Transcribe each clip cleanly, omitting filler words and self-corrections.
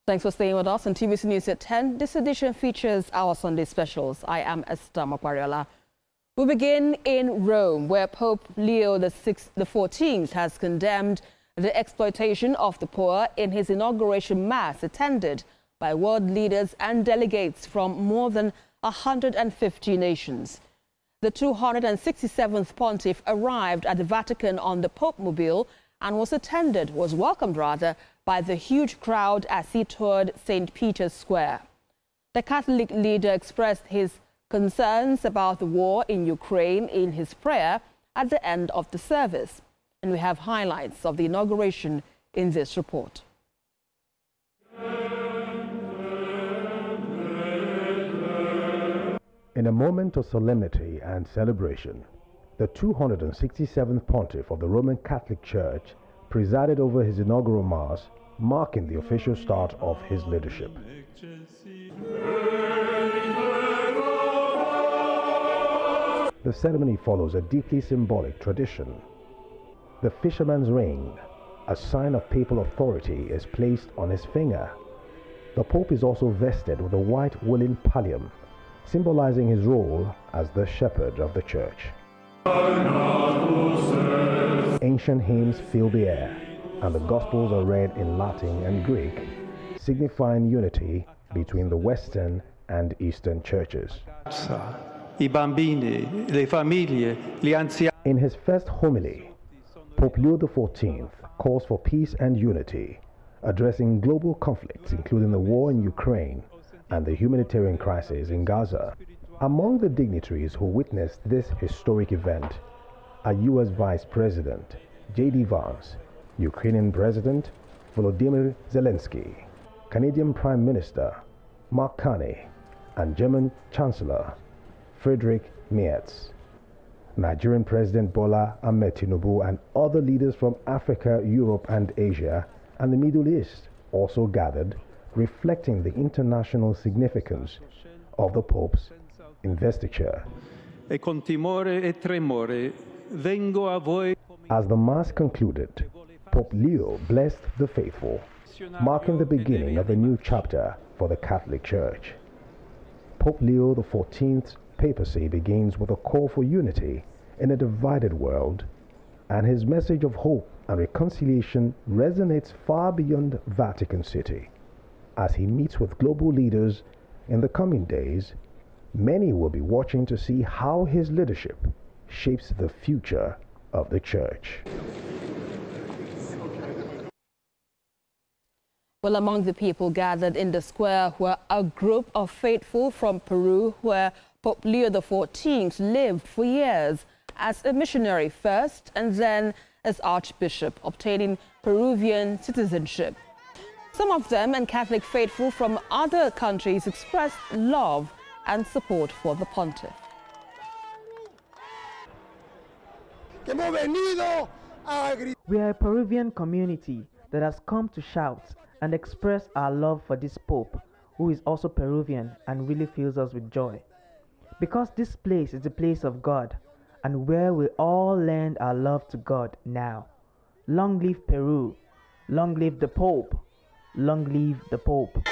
Thanks for staying with us on TVC News at 10. This edition features our Sunday specials. I am Esther Makwariola. We begin in Rome, where Pope Leo XIV has condemned the exploitation of the poor in his inauguration mass attended by world leaders and delegates from more than 150 nations. The 267th pontiff arrived at the Vatican on the Pope-mobile and was welcomed by the huge crowd as he toured St. Peter's Square. The Catholic leader expressed his concerns about the war in Ukraine in his prayer at the end of the service. And we have highlights of the inauguration in this report. In a moment of solemnity and celebration, the 267th pontiff of the Roman Catholic Church presided over his inaugural mass, marking the official start of his leadership. The ceremony follows a deeply symbolic tradition. The fisherman's ring, a sign of papal authority, is placed on his finger. The Pope is also vested with a white woolen pallium, symbolizing his role as the shepherd of the Church. Ancient hymns fill the air, and the Gospels are read in Latin and Greek, signifying unity between the Western and Eastern churches. In his first homily, Pope Leo XIV calls for peace and unity, addressing global conflicts including the war in Ukraine and the humanitarian crisis in Gaza. Among the dignitaries who witnessed this historic event are U.S. Vice President J.D. Vance, Ukrainian President Volodymyr Zelensky, Canadian Prime Minister Mark Carney, and German Chancellor Friedrich Merz. Nigerian President Bola Ahmed Tinubu and other leaders from Africa, Europe and Asia and the Middle East also gathered, reflecting the international significance of the Pope's investiture. As the Mass concluded, Pope Leo blessed the faithful, marking the beginning of a new chapter for the Catholic Church. Pope Leo XIV's papacy begins with a call for unity in a divided world, and his message of hope and reconciliation resonates far beyond Vatican City. As he meets with global leaders in the coming days, many will be watching to see how his leadership shapes the future of the Church. Well, among the people gathered in the square were a group of faithful from Peru, where Pope Leo XIV lived for years as a missionary first and then as Archbishop, obtaining Peruvian citizenship. Some of them and Catholic faithful from other countries expressed love and support for the pontiff. We are a Peruvian community that has come to shout and express our love for this Pope, who is also Peruvian and really fills us with joy. Because this place is the place of God and where we all lend our love to God now. Long live Peru, long live the Pope, long live the Pope.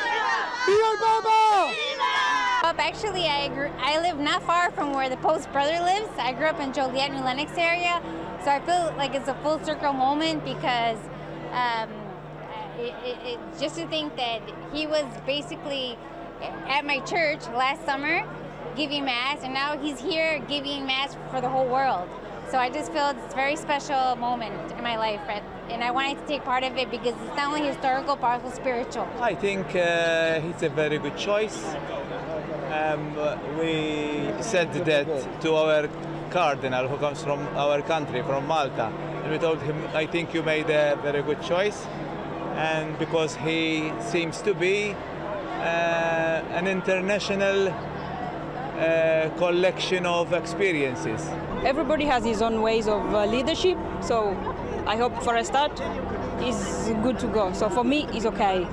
Actually, I live not far from where the Pope's brother lives. I grew up in Joliet, New Lenox area, so I feel like it's a full circle moment because just to think that he was basically at my church last summer giving Mass, and now he's here giving Mass for the whole world. So I just feel it's a very special moment in my life, and I wanted to take part of it because it's not only historical but also spiritual. I think it's a very good choice. We said that to our cardinal who comes from our country, from Malta, and we told him, I think you made a very good choice, and because he seems to be an international collection of experiences. Everybody has his own ways of leadership, so I hope for a start he's good to go. So for me, it's okay.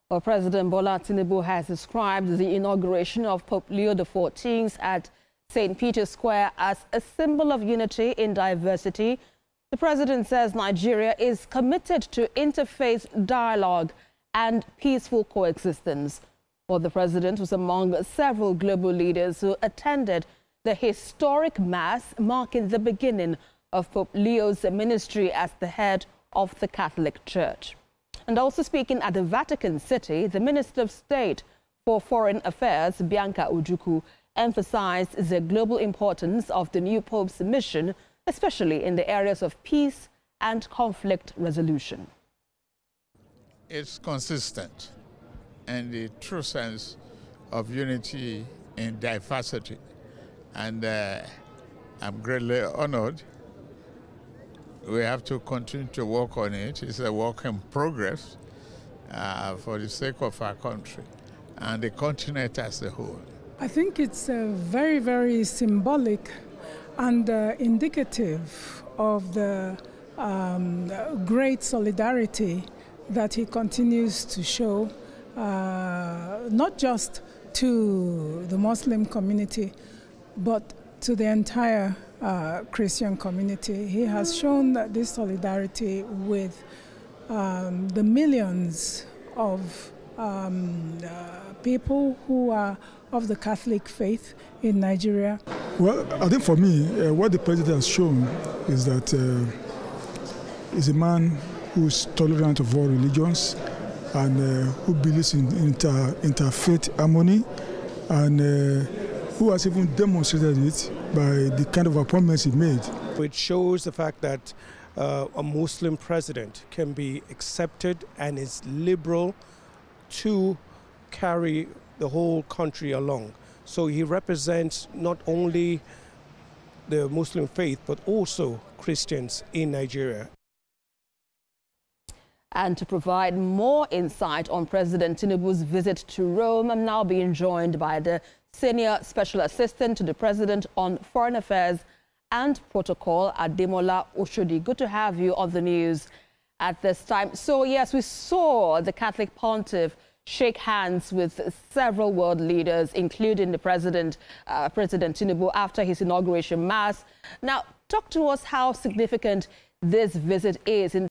Well, President Bola Tinubu has described the inauguration of Pope Leo XIV at St. Peter's Square as a symbol of unity in diversity, The president says Nigeria is committed to interfaith dialogue and peaceful coexistence. Well, the president was among several global leaders who attended the historic mass marking the beginning of Pope Leo's ministry as the head of the Catholic Church. And also speaking at the Vatican City, the Minister of State for Foreign Affairs, Bianca Ojukwu, emphasized the global importance of the new Pope's mission, especially in the areas of peace and conflict resolution. It's consistent and the true sense of unity in diversity. And I'm greatly honored. We have to continue to work on it. It's a work in progress for the sake of our country and the continent as a whole. I think it's very, very symbolic and indicative of the great solidarity that he continues to show, not just to the Muslim community, but to the entire Christian community. He has shown this solidarity with the millions of people who are of the Catholic faith in Nigeria. Well, I think for me, what the president has shown is that he's a man who is tolerant of all religions and who believes in interfaith harmony, and who has even demonstrated it by the kind of appointments he made. It shows the fact that a Muslim president can be accepted and is liberal to carry the whole country along. So he represents not only the Muslim faith, but also Christians in Nigeria. And to provide more insight on President Tinubu's visit to Rome, I'm now being joined by the Senior Special Assistant to the President on Foreign Affairs and Protocol, Ademola Oshodi. Good to have you on the news at this time. So, yes, we saw the Catholic Pontiff shake hands with several world leaders, including the President Tinubu, after his inauguration mass. Now, talk to us how significant this visit is in